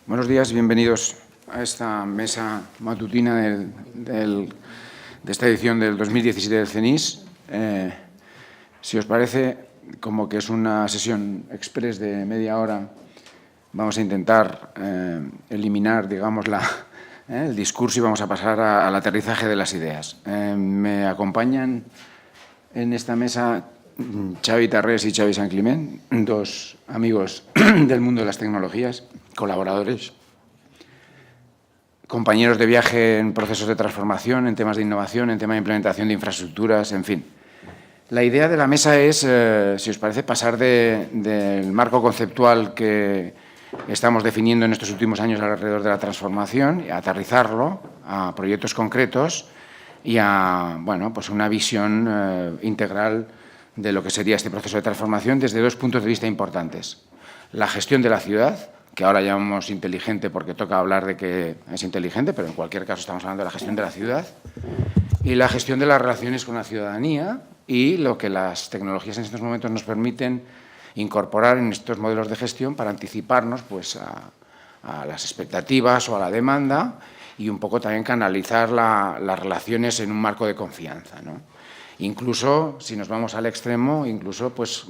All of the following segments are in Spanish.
Buenos días, bienvenidos a esta mesa matutina de esta edición del 2017 del CENIS. Si os parece, como que es una sesión express de media hora, vamos a intentar eliminar, digamos, el discurso y vamos a pasar al aterrizaje de las ideas. Me acompañan en esta mesa Xavi Tarrés y Xavi San Climent, dos amigos del mundo de las tecnologías, colaboradores, compañeros de viaje en procesos de transformación, en temas de innovación, en temas de implementación de infraestructuras, en fin. La idea de la mesa es, si os parece, pasar del marco conceptual que estamos definiendo en estos últimos años alrededor de la transformación y a aterrizarlo a proyectos concretos y a, bueno, pues una visión integral de lo que sería este proceso de transformación desde dos puntos de vista importantes. La gestión de la ciudad, que ahora llamamos inteligente porque toca hablar de que es inteligente, pero en cualquier caso estamos hablando de la gestión de la ciudad, y la gestión de las relaciones con la ciudadanía y lo que las tecnologías en estos momentos nos permiten incorporar en estos modelos de gestión para anticiparnos pues, a las expectativas o a la demanda y un poco también canalizar las relaciones en un marco de confianza, ¿no? Incluso, si nos vamos al extremo, incluso pues,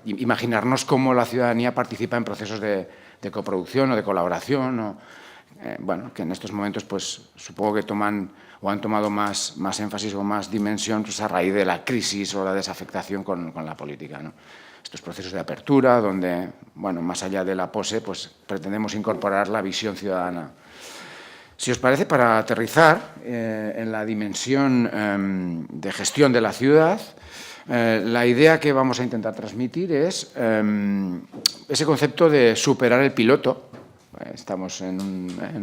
imaginarnos cómo la ciudadanía participa en procesos de coproducción o de colaboración, bueno, que en estos momentos pues, supongo que toman o han tomado más énfasis o más dimensión pues, a raíz de la crisis o la desafectación con la política, ¿no? Estos procesos de apertura, donde, bueno, más allá de la pose, pues pretendemos incorporar la visión ciudadana. Si os parece, para aterrizar en la dimensión de gestión de la ciudad, la idea que vamos a intentar transmitir es ese concepto de superar el piloto. Estamos en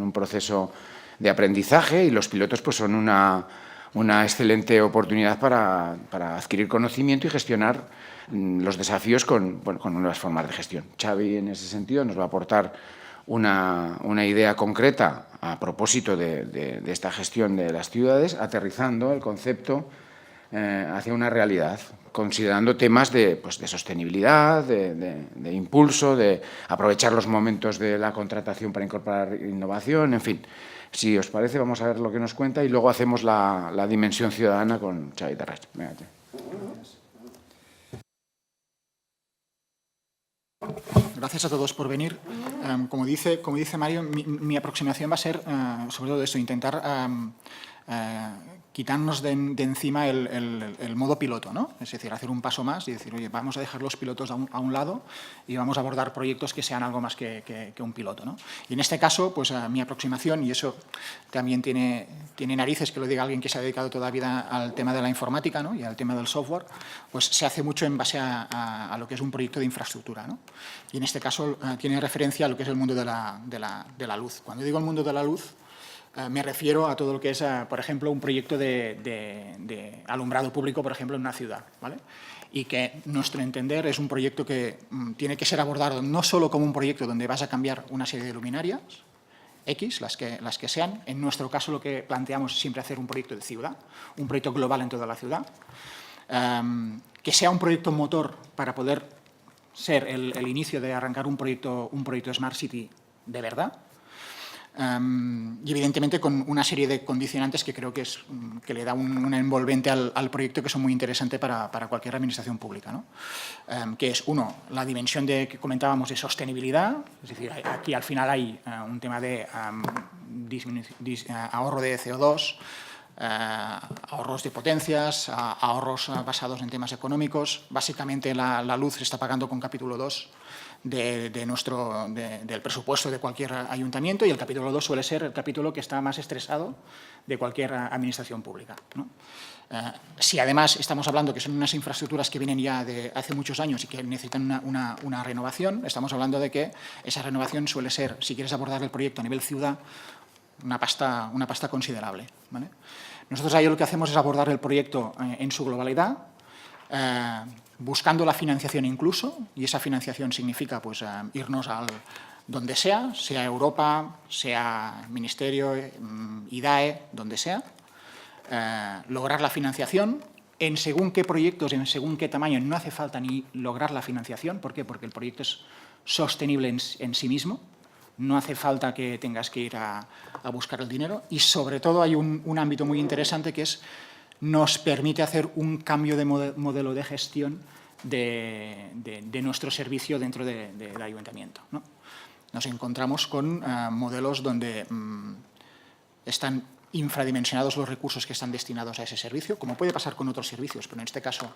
un proceso de aprendizaje y los pilotos pues, son una excelente oportunidad para adquirir conocimiento y gestionar los desafíos con nuevas formas de gestión. Xavi, en ese sentido, nos va a aportar una idea concreta a propósito de esta gestión de las ciudades, aterrizando el concepto hacia una realidad, considerando temas de sostenibilidad, de impulso, de aprovechar los momentos de la contratación para incorporar innovación, en fin. Si os parece, vamos a ver lo que nos cuenta y luego hacemos la dimensión ciudadana con Xavi Tarrés. Gracias a todos por venir. Como dice Mario, mi aproximación va a ser sobre todo esto, intentar quitarnos de encima el modo piloto, ¿no? Es decir, hacer un paso más y decir, oye, vamos a dejar los pilotos a un lado y vamos a abordar proyectos que sean algo más que un piloto, ¿no? Y en este caso, pues mi aproximación, y eso también tiene narices que lo diga alguien que se ha dedicado toda la vida al tema de la informática, ¿no? Y al tema del software, pues se hace mucho en base a lo que es un proyecto de infraestructura, ¿no? Y en este caso tiene referencia a lo que es el mundo de la luz. Cuando digo el mundo de la luz, me refiero a todo lo que es, por ejemplo, un proyecto de alumbrado público, por ejemplo, en una ciudad, ¿vale? Y que, nuestro entender, es un proyecto que tiene que ser abordado no solo como un proyecto donde vas a cambiar una serie de luminarias, X, las que sean. En nuestro caso, lo que planteamos es siempre hacer un proyecto de ciudad, un proyecto global en toda la ciudad, que sea un proyecto motor para poder ser el inicio de arrancar un proyecto Smart City de verdad. Y evidentemente con una serie de condicionantes que creo que le da una envolvente al proyecto que son muy interesantes para cualquier administración pública, ¿no? Que es, uno, la dimensión que comentábamos de sostenibilidad, es decir, aquí al final hay un tema de ahorro de CO2, ahorros de potencias, ahorros basados en temas económicos. Básicamente la luz se está pagando con capítulo 2 del presupuesto de cualquier ayuntamiento, y el capítulo 2 suele ser el capítulo que está más estresado de cualquier administración pública, ¿no? Si además estamos hablando que son unas infraestructuras que vienen ya de hace muchos años y que necesitan una renovación, estamos hablando de que esa renovación suele ser, si quieres abordar el proyecto a nivel ciudad, una pasta considerable, ¿vale? Nosotros ahí lo que hacemos es abordar el proyecto en su globalidad, buscando la financiación incluso, y esa financiación significa pues, irnos donde sea Europa, sea Ministerio, IDAE, donde sea, lograr la financiación. En según qué proyectos, en según qué tamaño, no hace falta ni lograr la financiación. ¿Por qué? Porque el proyecto es sostenible en sí mismo. no hace falta que tengas que ir a buscar el dinero y, sobre todo, hay un ámbito muy interesante que nos permite hacer un cambio de modelo de gestión de nuestro servicio dentro del ayuntamiento, ¿no? Nos encontramos con modelos donde están infradimensionados los recursos que están destinados a ese servicio, como puede pasar con otros servicios, pero en este caso,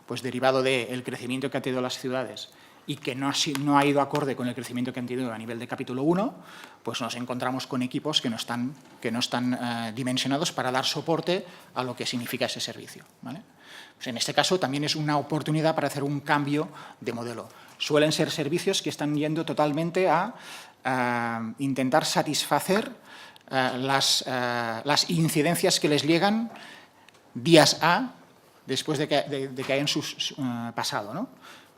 pues derivado del crecimiento que han tenido las ciudades y que no ha ido acorde con el crecimiento que han tenido a nivel de capítulo 1, pues nos encontramos con equipos que no están dimensionados para dar soporte a lo que significa ese servicio, ¿vale? Pues en este caso también es una oportunidad para hacer un cambio de modelo. Suelen ser servicios que están yendo totalmente a intentar satisfacer las incidencias que les llegan días A después de que hayan pasado, ¿no?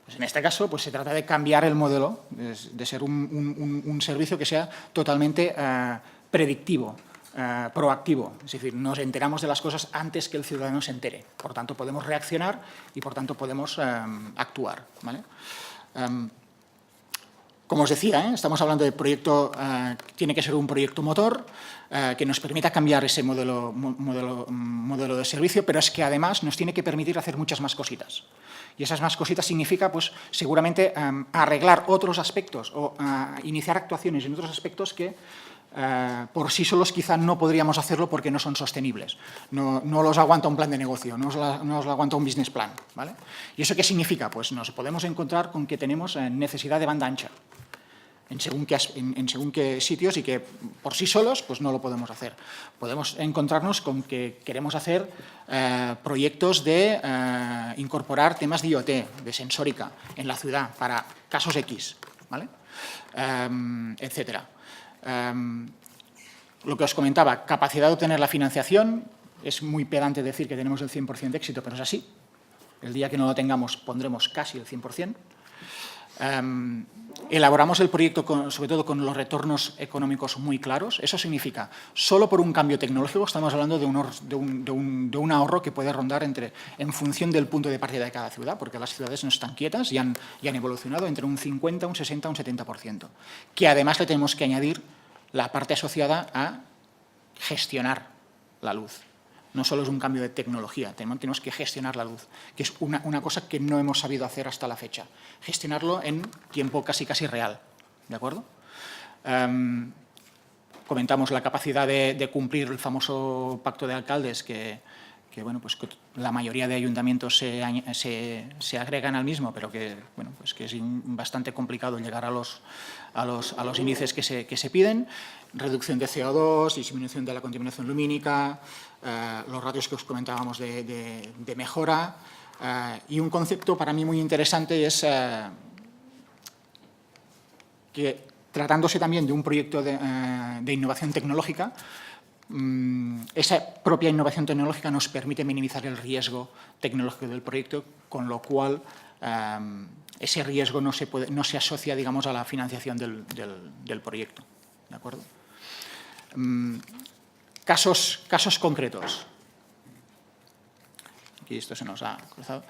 Pues en este caso, pues se trata de cambiar el modelo, de ser un servicio que sea totalmente predictivo, proactivo. Es decir, nos enteramos de las cosas antes que el ciudadano se entere. Por tanto, podemos reaccionar y, por tanto, podemos actuar, ¿vale? Como os decía, estamos hablando de proyecto, tiene que ser un proyecto motor que nos permita cambiar ese modelo de servicio, pero es que además nos tiene que permitir hacer muchas más cositas. Y esas más cositas significa, pues, seguramente arreglar otros aspectos o iniciar actuaciones en otros aspectos que por sí solos quizá no podríamos hacerlo porque no son sostenibles. No los aguanta un plan de negocio, no los aguanta un business plan, ¿vale? ¿Y eso qué significa? Pues nos podemos encontrar con que tenemos necesidad de banda ancha en según qué sitios y que por sí solos pues no lo podemos hacer. Podemos encontrarnos con que queremos hacer proyectos de incorporar temas de IoT, de sensórica en la ciudad para casos X, ¿vale? Etcétera. Lo que os comentaba, capacidad de obtener la financiación, es muy pedante decir que tenemos el 100% de éxito, pero es así. El día que no lo tengamos pondremos casi el 100%. Elaboramos el proyecto sobre todo con los retornos económicos muy claros. Eso significa, solo por un cambio tecnológico estamos hablando de un ahorro que puede rondar en función del punto de partida de cada ciudad, porque las ciudades no están quietas y han evolucionado entre un 50, un 60, un 70%, que además le tenemos que añadir la parte asociada a gestionar la luz. No solo es un cambio de tecnología, tenemos que gestionar la luz, que es una cosa que no hemos sabido hacer hasta la fecha. Gestionarlo en tiempo casi real, ¿de acuerdo? Comentamos la capacidad de cumplir el famoso pacto de alcaldes que bueno, pues que la mayoría de ayuntamientos se agregan al mismo, pero que, bueno, pues que es bastante complicado llegar a los índices que se piden. Reducción de CO2, disminución de la contaminación lumínica, los ratios que os comentábamos de mejora, y un concepto para mí muy interesante es que, tratándose también de un proyecto de innovación tecnológica, esa propia innovación tecnológica nos permite minimizar el riesgo tecnológico del proyecto, con lo cual ese riesgo no se asocia, digamos, a la financiación del proyecto, ¿de acuerdo? Casos concretos. Aquí esto se nos ha cruzado.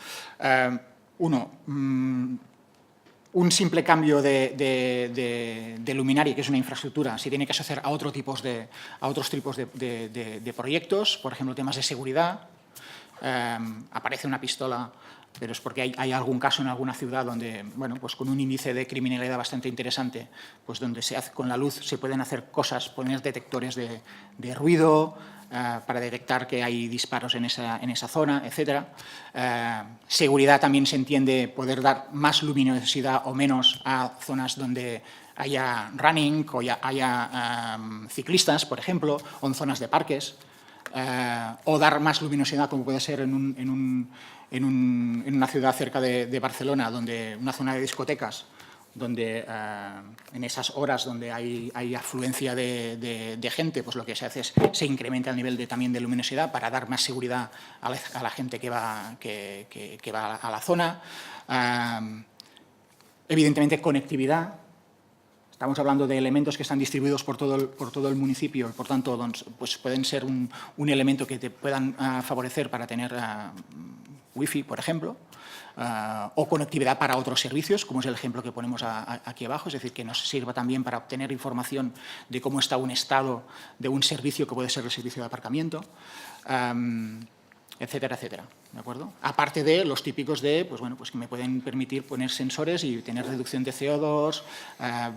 Uno, un simple cambio de luminaria, que es una infraestructura, se tiene que asociar a otros tipos de proyectos, por ejemplo, temas de seguridad. Aparece una pistola, pero es porque hay algún caso en alguna ciudad donde, bueno, pues con un índice de criminalidad bastante interesante, pues donde con la luz se pueden hacer cosas, poner detectores de ruido para detectar que hay disparos en esa zona, etc. Seguridad también se entiende poder dar más luminosidad o menos a zonas donde haya running o haya ciclistas, por ejemplo, o en zonas de parques, o dar más luminosidad, como puede ser en una ciudad cerca de Barcelona, donde una zona de discotecas, donde en esas horas donde hay afluencia de gente, pues lo que se hace es se incrementa el nivel también de luminosidad para dar más seguridad a la gente que va a la zona. Evidentemente, conectividad. Estamos hablando de elementos que están distribuidos por todo el municipio y, por tanto, pues pueden ser un elemento que te puedan favorecer para tener Wi-Fi, por ejemplo, o conectividad para otros servicios, como es el ejemplo que ponemos aquí abajo, es decir, que nos sirva también para obtener información de cómo está un estado de un servicio que puede ser el servicio de aparcamiento, etcétera, etcétera. ¿De acuerdo? Aparte de los típicos de, pues bueno, pues que me pueden permitir poner sensores y tener reducción de CO2,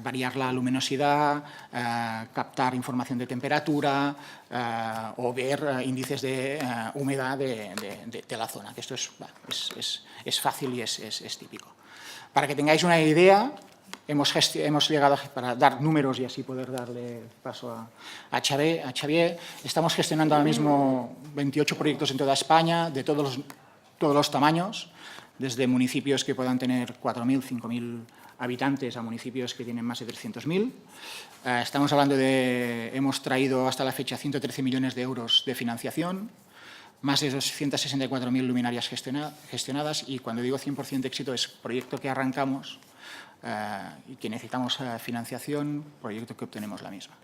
variar la luminosidad, captar información de temperatura o ver índices de humedad de la zona, que esto es fácil y es típico. Para que tengáis una idea, hemos llegado para dar números y así poder darle paso a Xavier. Estamos gestionando ahora mismo 28 proyectos en toda España, de todos los tamaños, desde municipios que puedan tener 4.000, 5.000 habitantes a municipios que tienen más de 300.000. Estamos hablando hemos traído hasta la fecha 113 millones de euros de financiación, más de 264.000 luminarias gestionadas y cuando digo 100% de éxito es proyecto que arrancamos y que necesitamos financiación, proyecto que obtenemos la misma.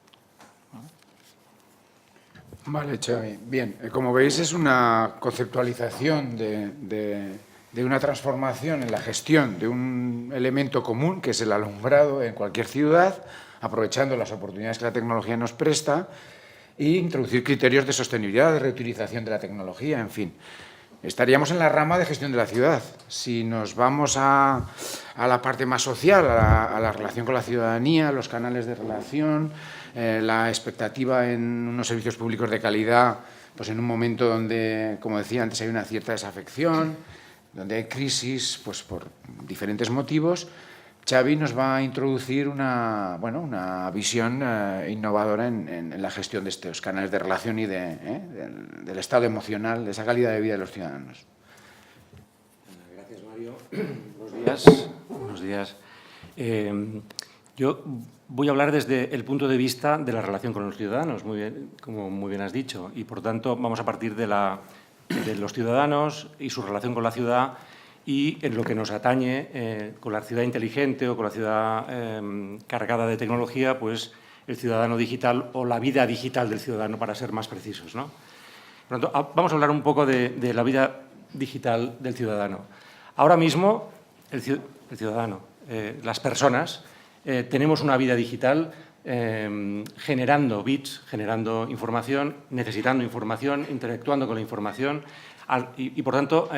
Vale, Xavi. Bien, como veis es una conceptualización de una transformación en la gestión de un elemento común que es el alumbrado en cualquier ciudad, aprovechando las oportunidades que la tecnología nos presta e introducir criterios de sostenibilidad, de reutilización de la tecnología, en fin. Estaríamos en la rama de gestión de la ciudad. Si nos vamos a la parte más social, a la relación con la ciudadanía, los canales de relación, la expectativa en unos servicios públicos de calidad, pues en un momento donde, como decía antes, hay una cierta desafección, donde hay crisis, pues por diferentes motivos, Xavi nos va a introducir una visión innovadora en la gestión de estos canales de relación y del estado emocional, de esa calidad de vida de los ciudadanos. Gracias, Mario. Buenos días. Buenos días. Yo voy a hablar desde el punto de vista de la relación con los ciudadanos, muy bien, como muy bien has dicho, y por tanto vamos a partir de los ciudadanos y su relación con la ciudad y en lo que nos atañe con la ciudad inteligente o con la ciudad cargada de tecnología, pues el ciudadano digital o la vida digital del ciudadano, para ser más precisos, ¿no? Por lo tanto, vamos a hablar un poco de la vida digital del ciudadano. Ahora mismo, el ciudadano, las personas, tenemos una vida digital generando bits, generando información, necesitando información, interactuando con la información y por tanto,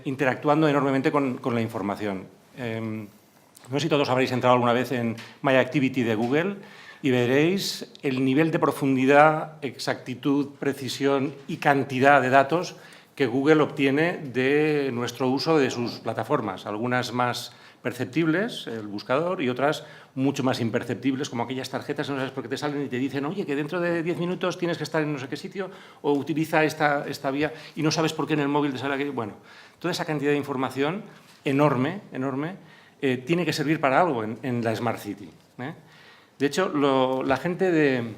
interactuando enormemente con la información. No sé si todos habréis entrado alguna vez en My Activity de Google y veréis el nivel de profundidad, exactitud, precisión y cantidad de datos que Google obtiene de nuestro uso de sus plataformas, algunas más perceptibles, el buscador, y otras mucho más imperceptibles, como aquellas tarjetas que no sabes por qué te salen y te dicen, oye, que dentro de 10 minutos tienes que estar en no sé qué sitio o utiliza esta vía y no sabes por qué en el móvil te sale aquello. Bueno, toda esa cantidad de información enorme, tiene que servir para algo en la Smart City. De hecho, la gente de...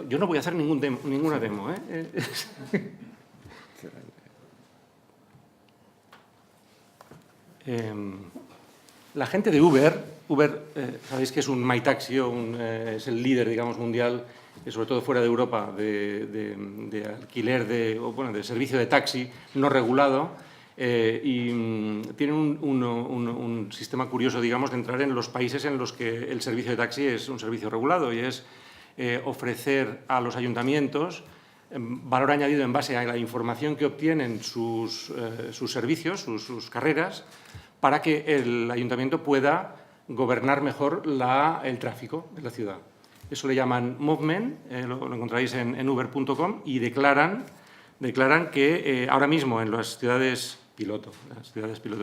yo no voy a hacer ninguna demo. La gente de Uber, sabéis que es un MyTaxi, es el líder, digamos, mundial, sobre todo fuera de Europa, de alquiler de servicio de taxi no regulado, y tienen un sistema curioso, digamos, de entrar en los países en los que el servicio de taxi es un servicio regulado y es ofrecer a los ayuntamientos valor añadido en base a la información que obtienen sus servicios, sus carreras, para que el ayuntamiento pueda gobernar mejor el tráfico de la ciudad. Eso le llaman Movement, lo encontráis en uber.com, y declaran que ahora mismo en las ciudades piloto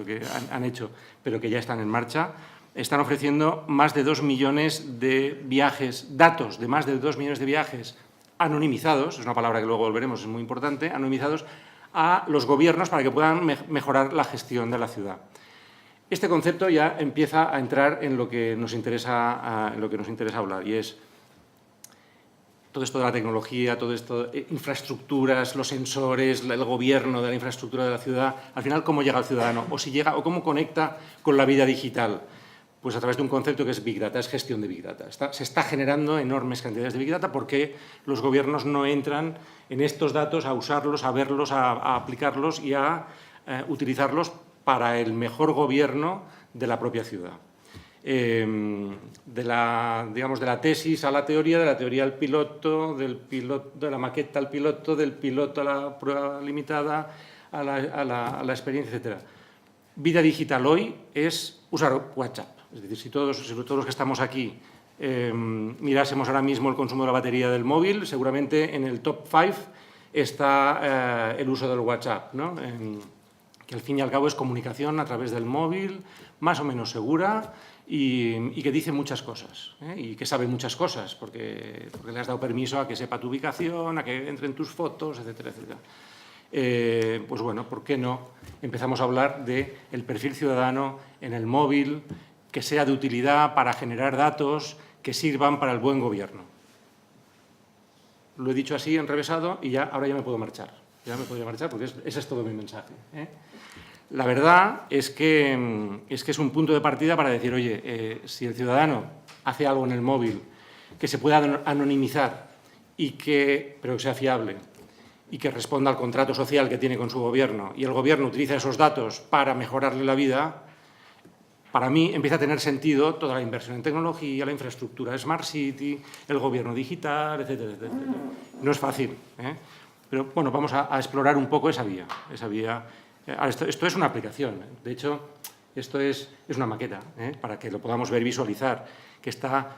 que han hecho, pero que ya están en marcha, están ofreciendo más de 2 millones de viajes, datos de más de 2 millones de viajes anonimizados, es una palabra que luego volveremos, es muy importante, anonimizados a los gobiernos para que puedan mejorar la gestión de la ciudad. Este concepto ya empieza a entrar en lo que nos interesa hablar, y es todo esto de la tecnología, todo esto, infraestructuras, los sensores, el gobierno de la infraestructura de la ciudad, al final cómo llega al ciudadano, o cómo conecta con la vida digital. Pues a través de un concepto que es Big Data, es gestión de Big Data. Se está generando enormes cantidades de Big Data porque los gobiernos no entran en estos datos a usarlos, a verlos, a aplicarlos y a utilizarlos para el mejor gobierno de la propia ciudad. De la tesis a la teoría, de la teoría al piloto, de la maqueta al piloto, del piloto a la prueba limitada, a la experiencia, etc. Vida digital hoy es usar WhatsApp. Es decir, si todos los que estamos aquí mirásemos ahora mismo el consumo de la batería del móvil, seguramente en el top 5 está el uso del WhatsApp, ¿no? Que al fin y al cabo es comunicación a través del móvil, más o menos segura y que dice muchas cosas, y que sabe muchas cosas, porque le has dado permiso a que sepa tu ubicación, a que entre en tus fotos, etcétera, etcétera. Pues bueno, ¿por qué no empezamos a hablar del perfil ciudadano en el móvil, que sea de utilidad para generar datos que sirvan para el buen gobierno? Lo he dicho así, enrevesado, y ahora ya me puedo marchar. Ya me podría marchar porque ese es todo mi mensaje. La verdad es que es un punto de partida para decir, oye, si el ciudadano hace algo en el móvil que se pueda anonimizar, pero que sea fiable, y que responda al contrato social que tiene con su gobierno, y el gobierno utiliza esos datos para mejorarle la vida, para mí empieza a tener sentido toda la inversión en tecnología, la infraestructura de Smart City, el gobierno digital, etcétera, etcétera. No es fácil, pero bueno, vamos a explorar un poco esa vía. Esto es una aplicación. De hecho, esto es una maqueta, para que lo podamos ver, visualizar, que está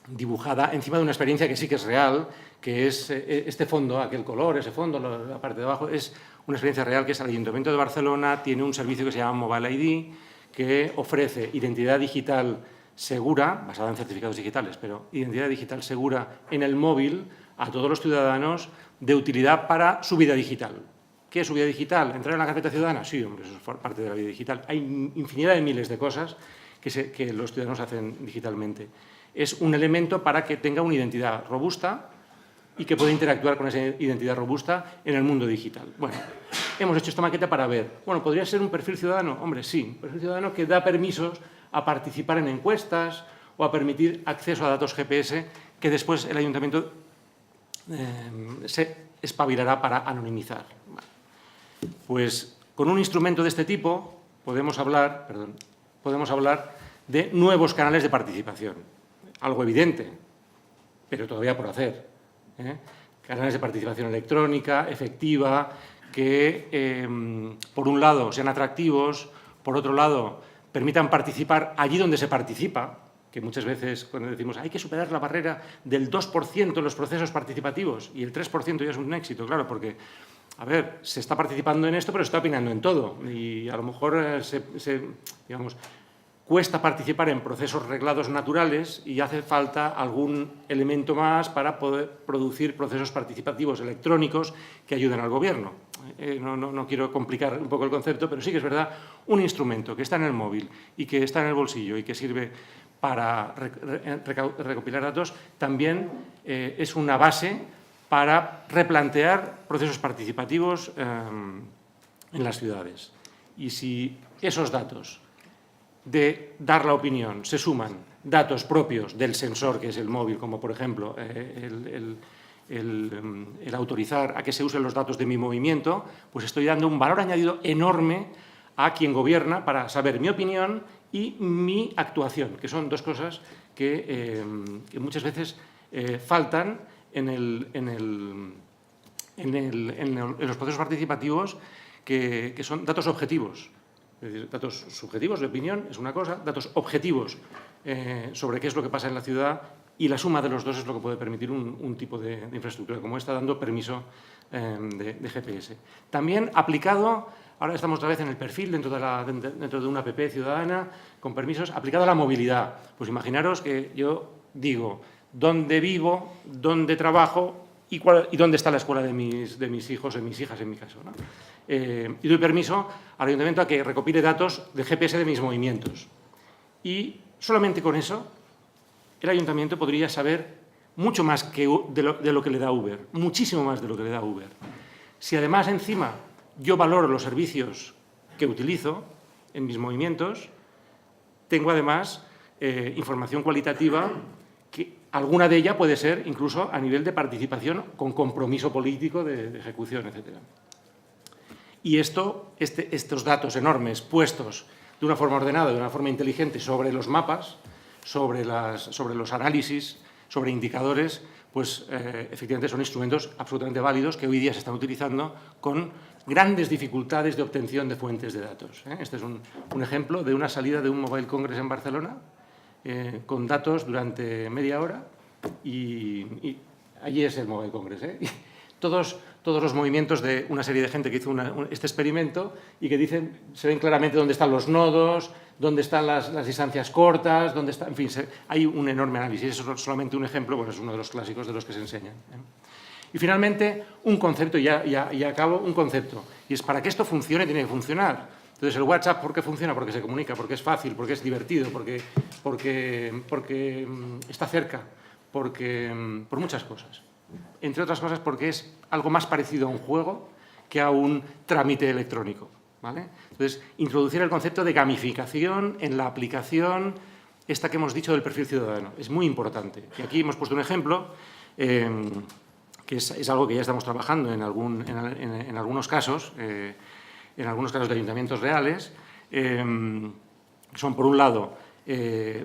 dibujada encima de una experiencia que sí que es real, que es este fondo, aquel color, ese fondo, la parte de abajo, es una experiencia real que es el Ayuntamiento de Barcelona, tiene un servicio que se llama Mobile ID, que ofrece identidad digital segura, basada en certificados digitales, pero identidad digital segura en el móvil a todos los ciudadanos de utilidad para su vida digital. ¿Qué es su vida digital? ¿Entrar en la carpeta ciudadana? Sí, hombre, eso es parte de la vida digital. Hay infinidad de miles de cosas que los ciudadanos hacen digitalmente. Es un elemento para que tenga una identidad robusta y que pueda interactuar con esa identidad robusta en el mundo digital. Bueno, hemos hecho esta maqueta para ver. Bueno, ¿podría ser un perfil ciudadano? Hombre, sí, un perfil ciudadano que da permisos a participar en encuestas o a permitir acceso a datos GPS que después el ayuntamiento se espabilará para anonimizar. Pues con un instrumento de este tipo podemos hablar de nuevos canales de participación. Algo evidente, pero todavía por hacer. Canales de participación electrónica, efectiva, que por un lado sean atractivos, por otro lado permitan participar allí donde se participa, que muchas veces cuando decimos hay que superar la barrera del 2% en los procesos participativos y el 3% ya es un éxito, claro, porque, a ver, se está participando en esto, pero se está opinando en todo y a lo mejor cuesta participar en procesos reglados naturales y hace falta algún elemento más para poder producir procesos participativos electrónicos que ayuden al gobierno. No quiero complicar un poco el concepto, pero sí que es verdad, un instrumento que está en el móvil y que está en el bolsillo y que sirve para recopilar datos, también es una base para replantear procesos participativos en las ciudades. Y si esos datos de dar la opinión se suman datos propios del sensor, que es el móvil, como por ejemplo el autorizar a que se usen los datos de mi movimiento, pues estoy dando un valor añadido enorme a quien gobierna para saber mi opinión y mi actuación, que son dos cosas que muchas veces faltan en los procesos participativos, que son datos objetivos. Es decir, datos subjetivos de opinión es una cosa, datos objetivos sobre qué es lo que pasa en la ciudad, y la suma de los dos es lo que puede permitir un tipo de infraestructura como esta, dando permiso de GPS. También aplicado, ahora estamos otra vez en el perfil dentro de una app ciudadana, con permisos, aplicado a la movilidad. Pues imaginaros que yo digo dónde vivo, dónde trabajo y dónde está la escuela de mis hijos o mis hijas, en mi caso, ¿no? Y doy permiso al ayuntamiento a que recopile datos de GPS de mis movimientos. Y solamente con eso el ayuntamiento podría saber mucho más de lo que le da Uber, muchísimo más de lo que le da Uber. Si además encima yo valoro los servicios que utilizo en mis movimientos, tengo además información cualitativa que alguna de ella puede ser incluso a nivel de participación con compromiso político de ejecución, etc. Y estos datos enormes puestos de una forma ordenada, de una forma inteligente sobre los mapas, sobre los análisis, sobre indicadores, pues efectivamente son instrumentos absolutamente válidos que hoy día se están utilizando con grandes dificultades de obtención de fuentes de datos. Este es un ejemplo de una salida de un Mobile Congress en Barcelona con datos durante media hora y allí es el Mobile Congress. Todos los movimientos de una serie de gente que hizo este experimento y que dicen, se ven claramente dónde están los nodos, dónde están las distancias cortas, dónde está, en fin, hay un enorme análisis. Eso es solamente un ejemplo, bueno, es uno de los clásicos de los que se enseñan. Y finalmente, un concepto, y ya acabo, un concepto. Y es, para que esto funcione, tiene que funcionar. Entonces, el WhatsApp, ¿por qué funciona? Porque se comunica, porque es fácil, porque es divertido, porque está cerca, por muchas cosas. Entre otras cosas porque es algo más parecido a un juego que a un trámite electrónico, ¿vale? Entonces, introducir el concepto de gamificación en la aplicación esta que hemos dicho del perfil ciudadano es muy importante. Y aquí hemos puesto un ejemplo que es algo que ya estamos trabajando en algunos casos, de ayuntamientos reales, son, por un lado,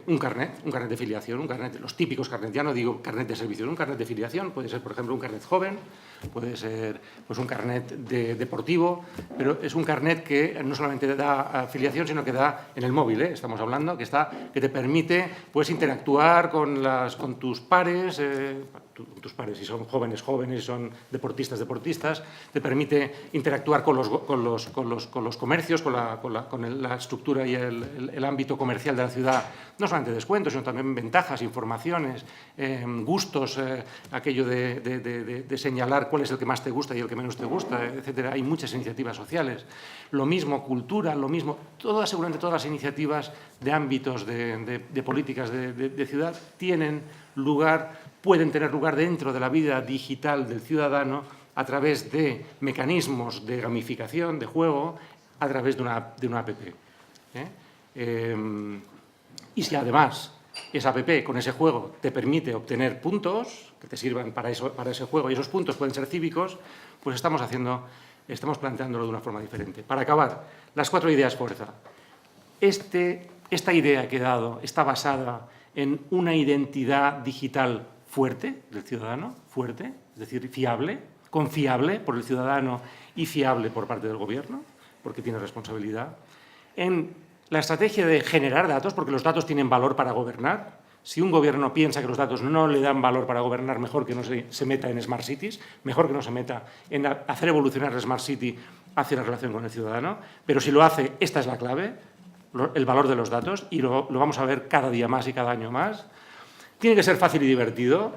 un carnet de filiación, los típicos carnet, ya no digo carnet de servicio, un carnet de filiación, puede ser, por ejemplo, un carnet joven, puede ser pues, un carnet deportivo, pero es un carnet que no solamente da afiliación, sino que da en el móvil, estamos hablando, que te permite pues, interactuar con tus pares, si son jóvenes, si son deportistas, te permite interactuar con los comercios, con la estructura y el ámbito comercial de la ciudad, no solamente descuentos, sino también ventajas, informaciones, gustos, aquello de señalar cuál es el que más te gusta y el que menos te gusta, etcétera. Hay muchas iniciativas sociales. Lo mismo cultura, lo mismo, seguramente todas las iniciativas de ámbitos de políticas de ciudad pueden tener lugar dentro de la vida digital del ciudadano a través de mecanismos de gamificación, de juego, a través de una app. Y si además esa app con ese juego te permite obtener puntos que te sirvan para ese juego y esos puntos pueden ser cívicos, pues estamos planteándolo de una forma diferente. Para acabar, las 4 ideas fuerza. Esta idea que he dado está basada en una identidad digital fuerte del ciudadano, es decir, fiable, confiable por el ciudadano y fiable por parte del gobierno, porque tiene responsabilidad. En la estrategia de generar datos, porque los datos tienen valor para gobernar. Si un gobierno piensa que los datos no le dan valor para gobernar, mejor que no se meta en Smart Cities, mejor que no se meta en hacer evolucionar la Smart City hacia la relación con el ciudadano. Pero si lo hace, esta es la clave, el valor de los datos, y lo vamos a ver cada día más y cada año más. Tiene que ser fácil y divertido,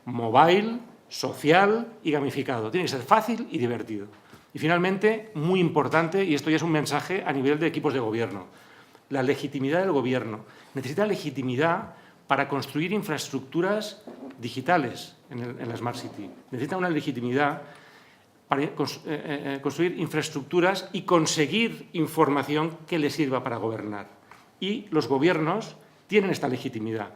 mobile, social y gamificado. Tiene que ser fácil y divertido. Y finalmente, muy importante, y esto ya es un mensaje a nivel de equipos de gobierno, la legitimidad del gobierno. Necesita legitimidad para construir infraestructuras digitales en la Smart City. Necesita una legitimidad para construir infraestructuras y conseguir información que le sirva para gobernar. Y los gobiernos tienen esta legitimidad,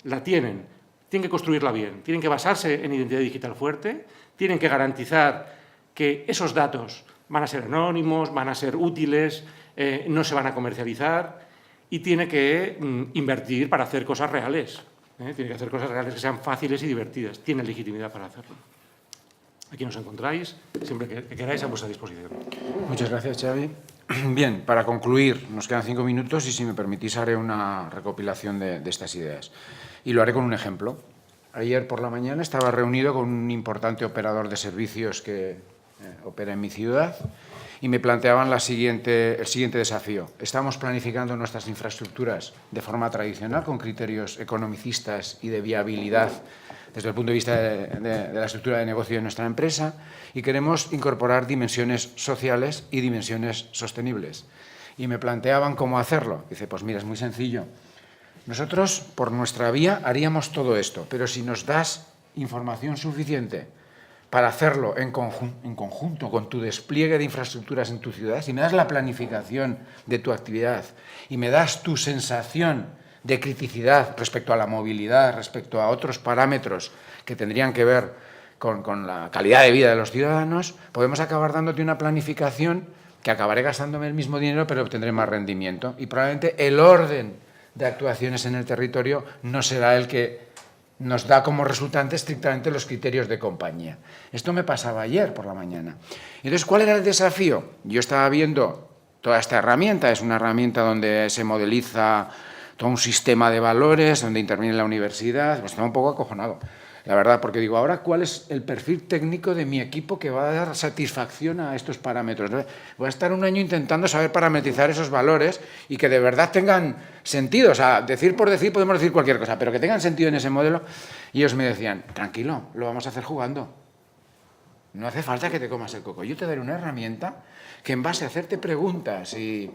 la tienen que construirla bien, tienen que basarse en identidad digital fuerte, tienen que garantizar que esos datos van a ser anónimos, van a ser útiles, no se van a comercializar y tiene que invertir para hacer cosas reales. Tiene que hacer cosas reales que sean fáciles y divertidas. Tiene legitimidad para hacerlo. Aquí nos encontráis, siempre que queráis, a vuestra disposición. Muchas gracias, Xavi. Bien, para concluir, nos quedan 5 minutos y si me permitís haré una recopilación de estas ideas. Y lo haré con un ejemplo. Ayer por la mañana estaba reunido con un importante operador de servicios que opera en mi ciudad y me planteaban el siguiente desafío. Estamos planificando nuestras infraestructuras de forma tradicional, con criterios economicistas y de viabilidad desde el punto de vista de la estructura de negocio de nuestra empresa, y queremos incorporar dimensiones sociales y dimensiones sostenibles. Y me planteaban cómo hacerlo. Dice, pues mira, es muy sencillo. Nosotros, por nuestra vía, haríamos todo esto, pero si nos das información suficiente para hacerlo en conjunto con tu despliegue de infraestructuras en tu ciudad, si me das la planificación de tu actividad y me das tu sensación de criticidad respecto a la movilidad, respecto a otros parámetros que tendrían que ver con la calidad de vida de los ciudadanos, podemos acabar dándote una planificación que acabaré gastándome el mismo dinero, pero obtendré más rendimiento. Y probablemente el orden de actuaciones en el territorio no será el que nos da como resultante estrictamente los criterios de compañía. Esto me pasaba ayer por la mañana. Entonces, ¿cuál era el desafío? Yo estaba viendo toda esta herramienta, es una herramienta donde se modeliza todo un sistema de valores, donde interviene la universidad, pues estaba un poco acojonado, la verdad, porque digo, ahora, ¿cuál es el perfil técnico de mi equipo que va a dar satisfacción a estos parámetros? Voy a estar un año intentando saber parametrizar esos valores y que de verdad tengan sentido. O sea, decir por decir podemos decir cualquier cosa, pero que tengan sentido en ese modelo. Y ellos me decían, tranquilo, lo vamos a hacer jugando. No hace falta que te comas el coco. Yo te daré una herramienta que en base a hacerte preguntas y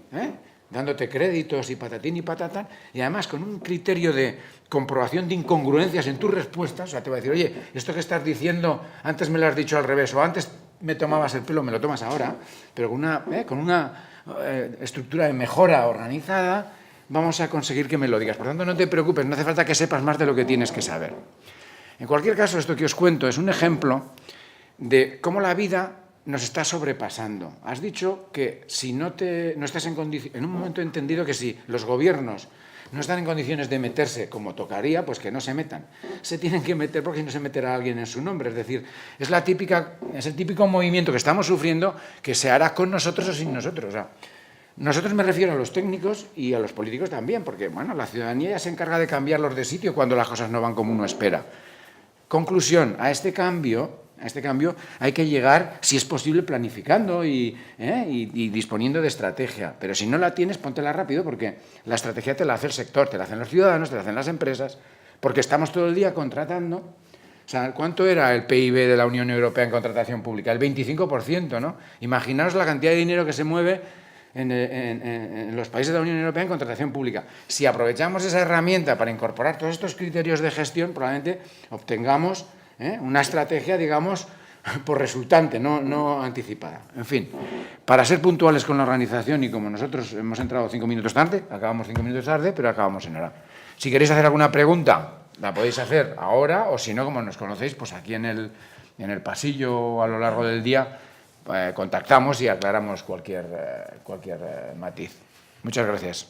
dándote créditos y patatín y patatán, y además con un criterio de comprobación de incongruencias en tus respuestas, o sea, te va a decir, oye, esto que estás diciendo, antes me lo has dicho al revés, o antes me tomabas el pelo, me lo tomas ahora, pero con una estructura de mejora organizada, vamos a conseguir que me lo digas. Por tanto, no te preocupes, no hace falta que sepas más de lo que tienes que saber. En cualquier caso, esto que os cuento es un ejemplo de cómo la vida nos está sobrepasando. Has dicho que si no estás en condiciones, en un momento he entendido que si los gobiernos no están en condiciones de meterse como tocaría, pues que no se metan. Se tienen que meter porque si no se meterá alguien en su nombre. Es decir, es el típico movimiento que estamos sufriendo que se hará con nosotros o sin nosotros. O sea, nosotros me refiero a los técnicos y a los políticos también, porque bueno, la ciudadanía ya se encarga de cambiarlos de sitio cuando las cosas no van como uno espera. Conclusión, a este cambio hay que llegar, si es posible, planificando y disponiendo de estrategia. Pero si no la tienes, póntela rápido, porque la estrategia te la hace el sector, te la hacen los ciudadanos, te la hacen las empresas, porque estamos todo el día contratando. O sea, ¿cuánto era el PIB de la Unión Europea en contratación pública? El 25%, ¿no? Imaginaos la cantidad de dinero que se mueve en los países de la Unión Europea en contratación pública. Si aprovechamos esa herramienta para incorporar todos estos criterios de gestión, probablemente obtengamos una estrategia, digamos, por resultante, no anticipada. En fin, para ser puntuales con la organización y como nosotros hemos entrado 5 minutos tarde, acabamos 5 minutos tarde, pero acabamos en hora. Si queréis hacer alguna pregunta, la podéis hacer ahora o si no, como nos conocéis, pues aquí en el pasillo a lo largo del día contactamos y aclaramos cualquier matiz. Muchas gracias.